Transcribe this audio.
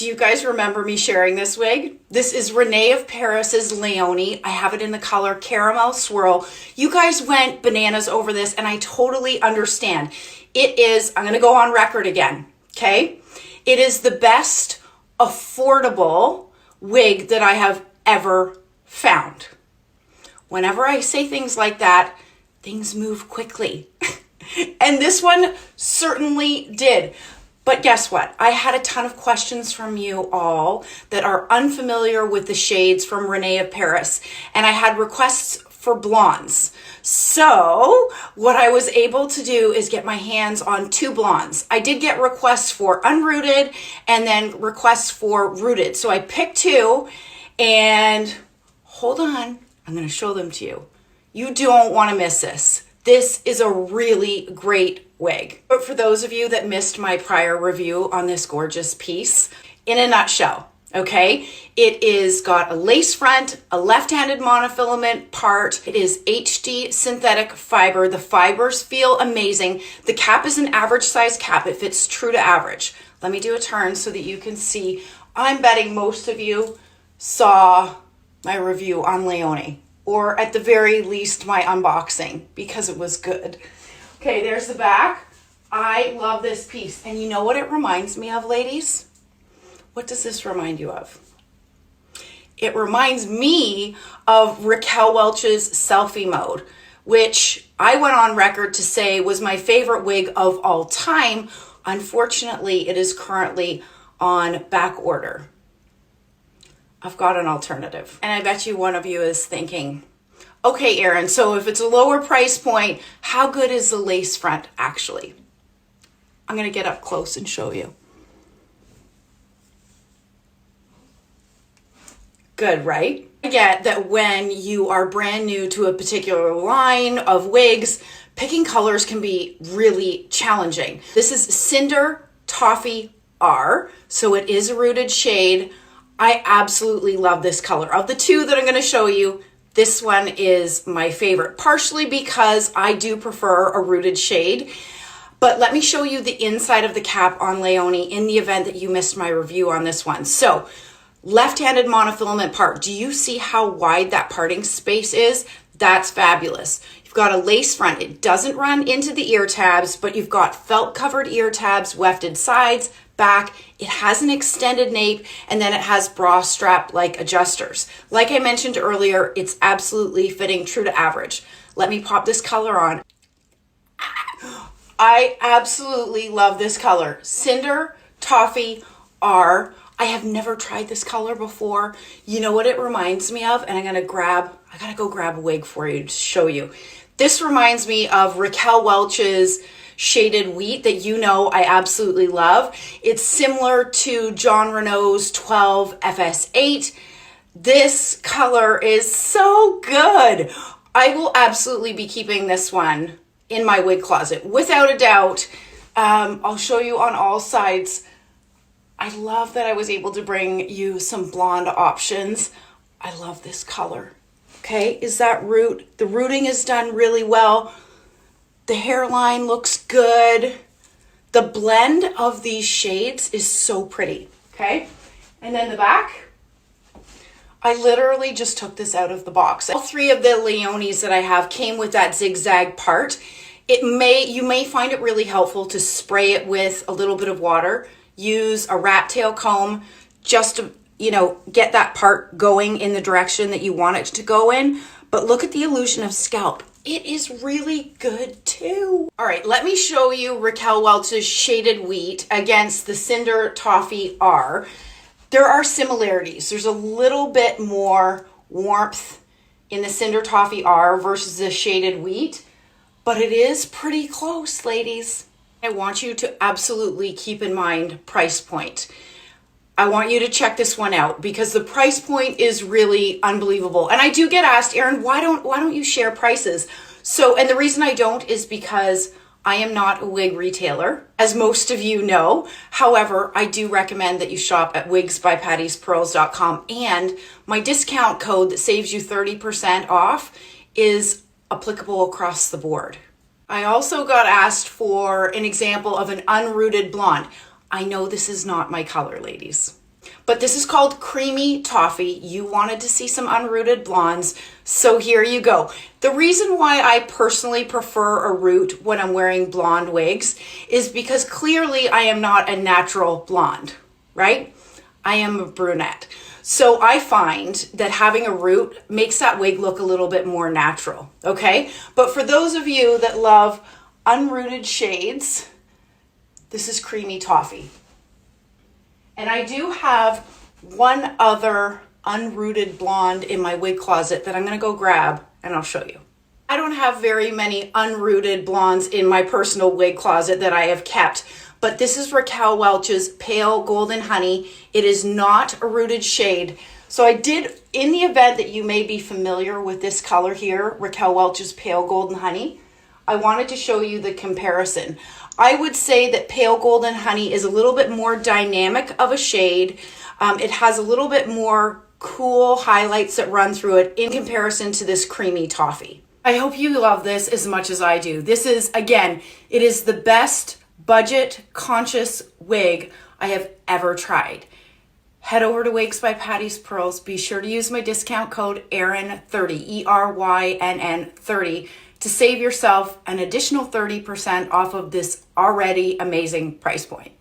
Do you guys remember me sharing this wig? This is Renee of Paris's Leonie. I have it in the color Caramel Swirl. You guys went bananas over this, and I totally understand. It is, I'm going to go on record again, okay? It is the best affordable wig that I have ever found. Whenever I say things like that, things move quickly. And this one certainly did. But guess what? I had a ton of questions from you all that are unfamiliar with the shades from Renee of Paris. And I had requests for blondes. So what I was able to do is get my hands on 2 blondes. I did get requests for unrooted and then requests for rooted. So I picked 2 and hold on, I'm going to show them to you. You don't want to miss this. This is a really great wig. But for those of you that missed my prior review on this gorgeous piece, in a nutshell, okay, it is got a lace front, a left-handed monofilament part. It is HD synthetic fiber. The fibers feel amazing. The cap is an average size cap. It fits true to average. Let me do a turn so that you can see. I'm betting most of you saw my review on Leonie, or at the very least my unboxing, because it was good. Okay, there's the back. I love this piece. And you know what it reminds me of, ladies? What does this remind you of? It reminds me of Raquel Welch's Selfie Mode, which I went on record to say was my favorite wig of all time. Unfortunately, it is currently on back order. I've got an alternative. And I bet you one of you is thinking, okay, Erin, so if it's a lower price point, how good is the lace front actually? I'm gonna get up close and show you. Good, right? I get that when you are brand new to a particular line of wigs, picking colors can be really challenging. This is Cinder Toffee R, so it is a rooted shade. I absolutely love this color. Of the 2 that I'm going to show you, this one is my favorite, partially because I do prefer a rooted shade. But let me show you the inside of the cap on Leonie in the event that you missed my review on this one. So, left-handed monofilament part. Do you see how wide that parting space is? That's fabulous. You've got a lace front. It doesn't run into the ear tabs, but you've got felt-covered ear tabs, wefted sides, back. It has an extended nape, and then it has bra strap like adjusters. Like I mentioned earlier, it's absolutely fitting true to average. Let me pop this color on. I absolutely love this color. Cinder Toffee R. I have never tried this color before. You know what it reminds me of? And I gotta go grab a wig for you to show you. This reminds me of Raquel Welch's Shaded Wheat that you know I absolutely love. It's similar to John Renault's 12 FS8. This color is so good. I will absolutely be keeping this one in my wig closet, without a doubt. I'll show you on all sides. I love that I was able to bring you some blonde options. I love this color. Okay, is that root? The rooting is done really well. The hairline looks good. The blend of these shades is so pretty, okay? And then the back, I literally just took this out of the box. All 3 of the Leonies that I have came with that zigzag part. You may find it really helpful to spray it with a little bit of water. Use a rat tail comb just to, get that part going in the direction that you want it to go in. But look at the illusion of scalp. It is really good too. All right, let me show you Raquel Welch's Shaded Wheat against the Cinder Toffee R. There are similarities. There's a little bit more warmth in the Cinder Toffee R versus the Shaded Wheat, but it is pretty close, ladies. I want you to absolutely keep in mind price point. I want you to check this one out because the price point is really unbelievable. And I do get asked, Erin, why don't you share prices? So, and the reason I don't is because I am not a wig retailer, as most of you know. However, I do recommend that you shop at wigsbypattiespearls.com, and my discount code that saves you 30% off is applicable across the board. I also got asked for an example of an unrooted blonde. I know this is not my color, ladies. But this is called Creamy Toffee. You wanted to see some unrooted blondes, so here you go. The reason why I personally prefer a root when I'm wearing blonde wigs is because clearly I am not a natural blonde, right? I am a brunette. So I find that having a root makes that wig look a little bit more natural, okay? But for those of you that love unrooted shades, this is Creamy Toffee. And I do have one other unrooted blonde in my wig closet that I'm gonna go grab and I'll show you. I don't have very many unrooted blondes in my personal wig closet that I have kept, but this is Raquel Welch's Pale Golden Honey. It is not a rooted shade. So I did, in the event that you may be familiar with this color here, Raquel Welch's Pale Golden Honey, I wanted to show you the comparison. I would say that Pale Golden Honey is a little bit more dynamic of a shade. It has a little bit more cool highlights that run through it in comparison to this Creamy Toffee. I hope you love this as much as I do. This is, again, it is the best budget conscious wig I have ever tried. Head over to Wigs by Patty's Pearls. Be sure to use my discount code ERYNN30, ERYNN30, to save yourself an additional 30% off of this already amazing price point.